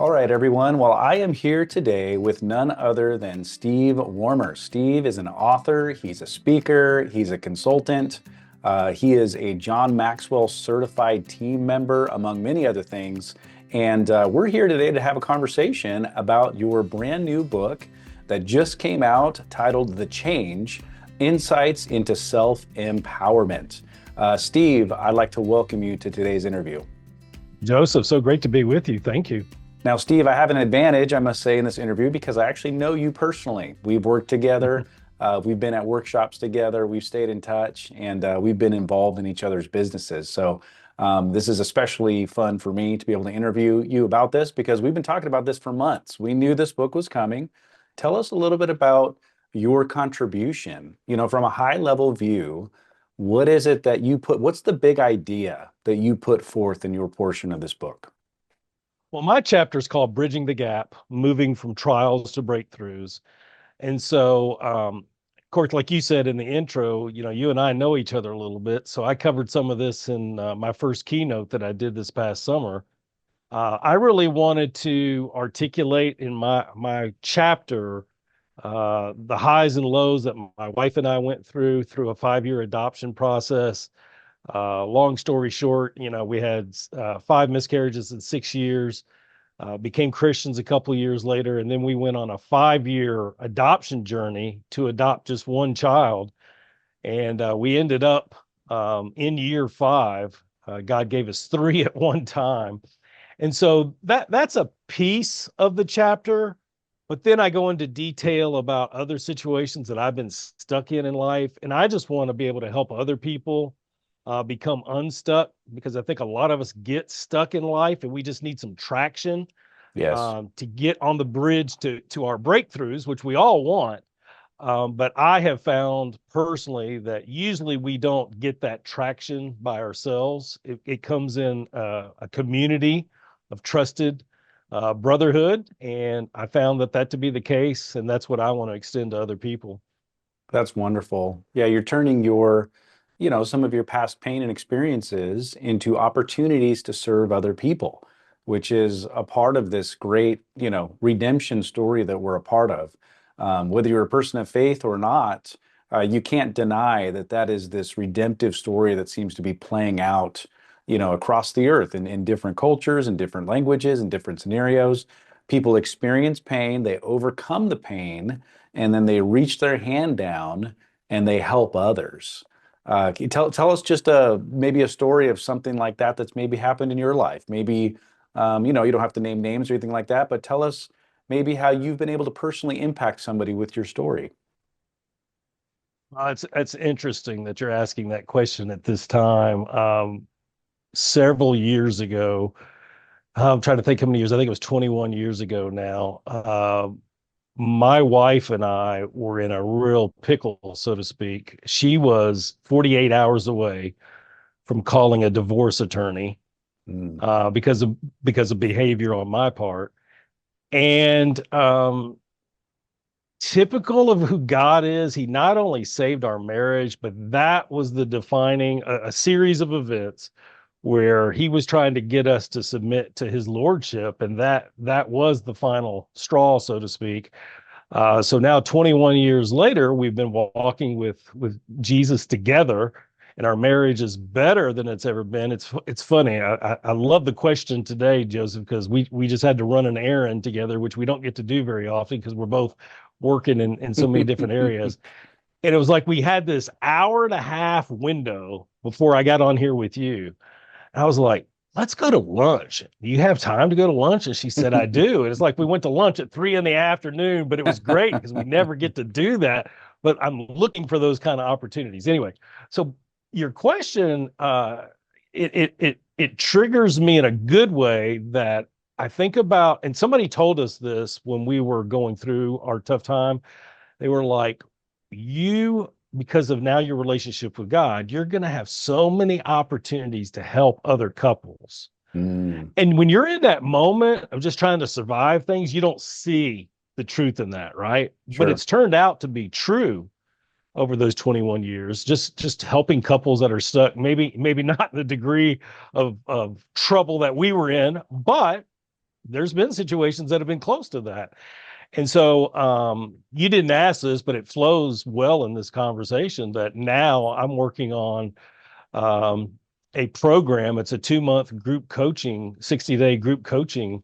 All right, everyone. Well, I am here today with none other than Steve Warmer. Steve is an author, he's a speaker, he's a consultant, he is a John Maxwell certified team member, among many other things. And we're here today to have a conversation about your brand new book that just came out titled The Change: Insights into Self-Empowerment. Steve, I'd like to welcome you to today's interview. Joseph, so great to be with you. Thank you. Now, Steve, I have an advantage, I must say, in this interview because I actually know you personally. We've worked together, we've been at workshops together, we've stayed in touch, and we've been involved in each other's businesses. So this is especially fun for me to be able to interview you about this because we've been talking about this for months. We knew this book was coming. Tell us a little bit about your contribution, from a high level view. What is it that you what's the big idea that you put forth in your portion of this book? Well, my chapter is called Bridging the Gap, Moving from Trials to Breakthroughs. And so, of course, like you said in the intro, you and I know each other a little bit. So I covered some of this in my first keynote that I did this past summer. I really wanted to articulate in my chapter the highs and lows that my wife and I went through a 5-year adoption process. Long story short, we had 5 miscarriages in 6 years, became Christians a couple of years later, and then we went on a 5-year adoption journey to adopt just one child. And we ended up in year 5. God gave us 3 at one time. And so that's a piece of the chapter. But then I go into detail about other situations that I've been stuck in life. And I just want to be able to help other people become unstuck, because I think a lot of us get stuck in life and we just need some traction Yes. to get on the bridge to our breakthroughs, which we all want. But I have found personally that usually we don't get that traction by ourselves. It comes in a community of trusted brotherhood. And I found that to be the case. And that's what I want to extend to other people. That's wonderful. Yeah, you're turning some of your past pain and experiences into opportunities to serve other people, which is a part of this great, redemption story that we're a part of. Whether you're a person of faith or not, you can't deny that is this redemptive story that seems to be playing out, across the earth in different cultures and different languages and different scenarios. People experience pain, they overcome the pain, and then they reach their hand down and they help others. Can you tell us just maybe a story of something like that that's maybe happened in your life? Maybe you don't have to name names or anything like that, but tell us maybe how you've been able to personally impact somebody with your story. It's interesting that you're asking that question at this time. Several years ago, I'm trying to think how many years. I think it was 21 years ago now. My wife and I were in a real pickle, so to speak. She was 48 hours away from calling a divorce attorney Mm. because of behavior on my part. And typical of who God is, he not only saved our marriage, but that was the defining a series of events where he was trying to get us to submit to his lordship, and that was the final straw, so to speak. So now 21 years later, we've been walking with Jesus together, and our marriage is better than it's ever been. It's funny. I love the question today, Joseph, because we just had to run an errand together, which we don't get to do very often because we're both working in so many different areas. And it was like we had this hour and a half window before I got on here with you. I was like, let's go to lunch. Do you have time to go to lunch? And she said, I do. And it's like we went to lunch at 3 p.m, but it was great because we never get to do that. But I'm looking for those kind of opportunities. Anyway, so your question, it triggers me in a good way that I think about, and somebody told us this when we were going through our tough time. They were like, because of now your relationship with God, you're going to have so many opportunities to help other couples. Mm. And when you're in that moment of just trying to survive things, you don't see the truth in that, right? But Sure. it's turned out to be true over those 21 years, just helping couples that are stuck, maybe not the degree of trouble that we were in, but there's been situations that have been close to that. And so you didn't ask this, but it flows well in this conversation that now I'm working on um, a program. It's a 2-month group coaching, 60-day group coaching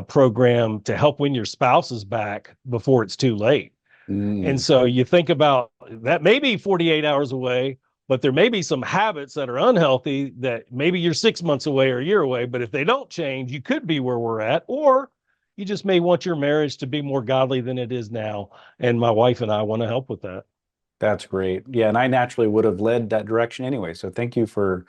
program to help win your spouses back before it's too late. And Mm, so you think about that, maybe 48 hours away, but there may be some habits that are unhealthy that maybe you're 6 months away or a year away. But if they don't change, you could be where we're at, or you just may want your marriage to be more godly than it is now. And my wife and I want to help with that. that's great. Yeah, and I naturally would have led that direction anyway. So thank you for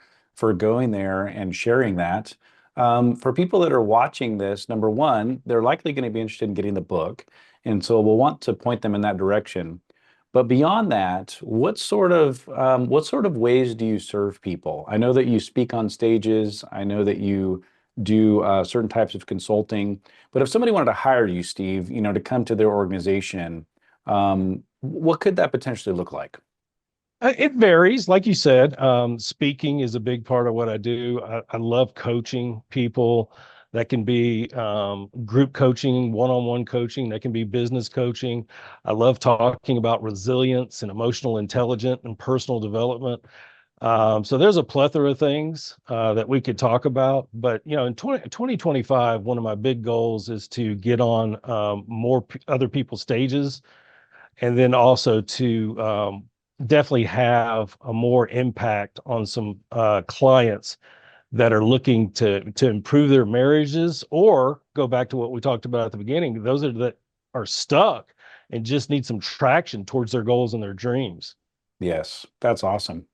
going there and sharing that. For people that are watching this, number one, they're likely going to be interested in getting the book, and so we'll want to point them in that direction. But beyond that, what sort of ways do you serve people? I know that you speak on stages. I know that you do certain types of consulting. But if somebody wanted to hire you, Steve, to come to their organization, what could that potentially look like? It varies. Like you said, speaking is a big part of what I do. I love coaching people. That can be group coaching, one-on-one coaching. That can be business coaching. I love talking about resilience and emotional intelligence and personal development. So there's a plethora of things that we could talk about. But, in 2025, one of my big goals is to get on more other people's stages, and then also to definitely have a more impact on some clients that are looking to improve their marriages, or go back to what we talked about at the beginning, those that are stuck and just need some traction towards their goals and their dreams. Yes, that's awesome.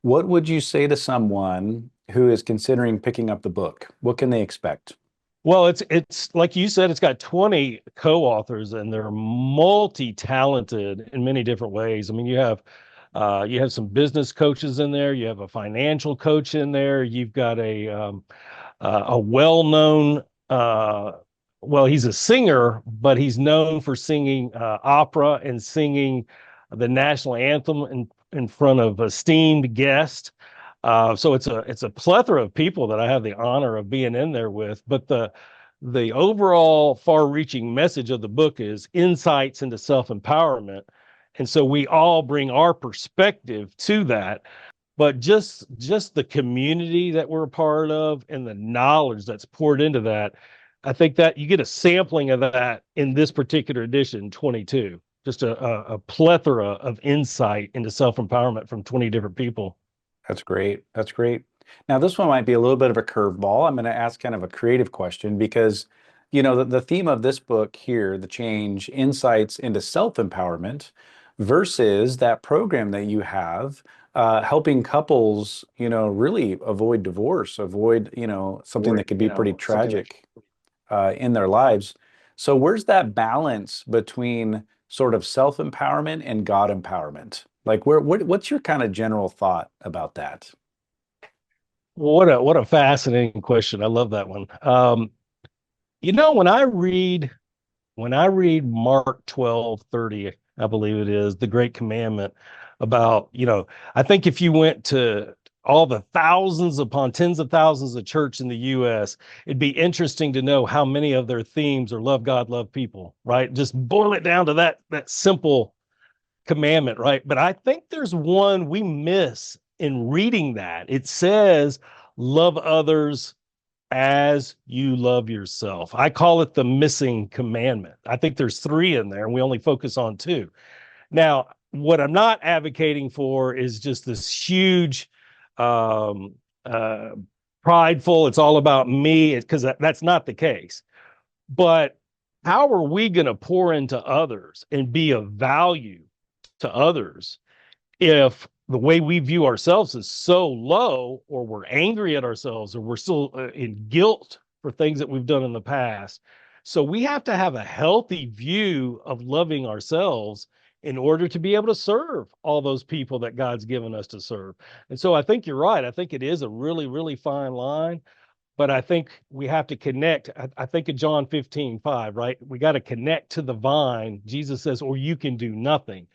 What would you say to someone who is considering picking up the book? What can they expect? Well, it's like you said, it's got 20 co-authors, and they're multi-talented in many different ways. I mean, you have some business coaches in there, you have a financial coach in there, you've got a well-known well, he's a singer, but he's known for singing opera and singing the national anthem in front of esteemed guests. So it's a plethora of people that I have the honor of being in there with. But the overall far-reaching message of the book is insights into self-empowerment. And so we all bring our perspective to that. But just the community that we're a part of and the knowledge that's poured into that, I think that you get a sampling of that in this particular edition, 22. Just a plethora of insight into self-empowerment from 20 different people. That's great. That's great. Now, this one might be a little bit of a curveball. I'm going to ask kind of a creative question because, the theme of this book here, The Change, insights into self-empowerment versus that program that you have, helping couples, really avoid divorce, avoid, something that could be pretty tragic in their lives. So where's that balance between sort of self-empowerment and God empowerment? Like what's your kind of general thought about that? Well, what a fascinating question. I love that one. When I read Mark 12:30, I believe it is, the great commandment about, I think if you went to all the thousands upon tens of thousands of church in the US, it'd be interesting to know how many of their themes are love God, love people, right? Just boil it down to that simple commandment, right? But I think there's one we miss in reading that. It says, love others as you love yourself. I call it the missing commandment. I think there's three in there, and we only focus on two. Now, what I'm not advocating for is just this huge, um, uh, prideful, it's all about me, because that's not the case. But how are we going to pour into others and be of value to others if the way we view ourselves is so low, or we're angry at ourselves, or we're still in guilt for things that we've done in the past? So we have to have a healthy view of loving ourselves in order to be able to serve all those people that God's given us to serve. And so I think you're right. I think it is a really, really fine line. But I think we have to connect. I think of John 15:5, right? We got to connect to the vine. Jesus says, or you can do nothing.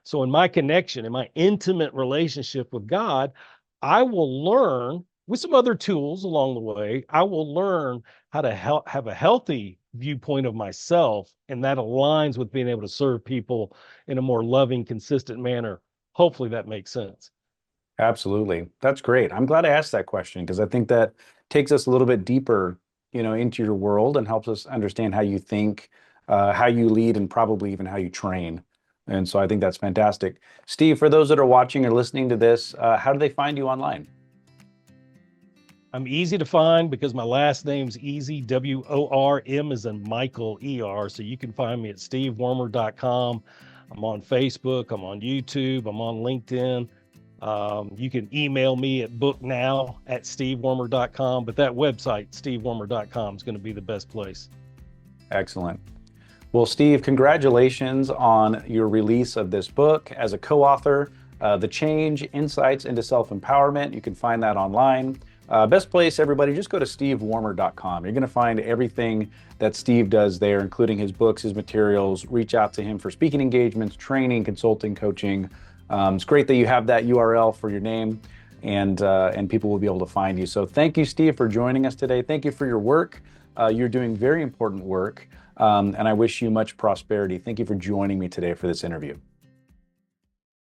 So in my connection, in my intimate relationship with God, I will learn with some other tools along the way, I will learn how to have a healthy viewpoint of myself, and that aligns with being able to serve people in a more loving, consistent manner. Hopefully that makes sense. Absolutely. That's great. I'm glad I asked that question because I think that takes us a little bit deeper, into your world and helps us understand how you think, how you lead, and probably even how you train. And so I think that's fantastic. Steve, for those that are watching or listening to this, how do they find you online? I'm easy to find because my last name's easy, WORM is in Michael, ER. So you can find me at stevewormer.com. I'm on Facebook, I'm on YouTube, I'm on LinkedIn. You can email me at booknow@stevewormer.com, but that website, stevewormer.com, is going to be the best place. Excellent. Well, Steve, congratulations on your release of this book as a co-author, The Change: Insights into Self-Empowerment. You can find that online. Best place, everybody, just go to stevewormer.com. You're going to find everything that Steve does there, including his books, his materials. Reach out to him for speaking engagements, training, consulting, coaching. It's great that you have that URL for your name, and people will be able to find you. So thank you, Steve, for joining us today. Thank you for your work. You're doing very important work, and I wish you much prosperity. Thank you for joining me today for this interview.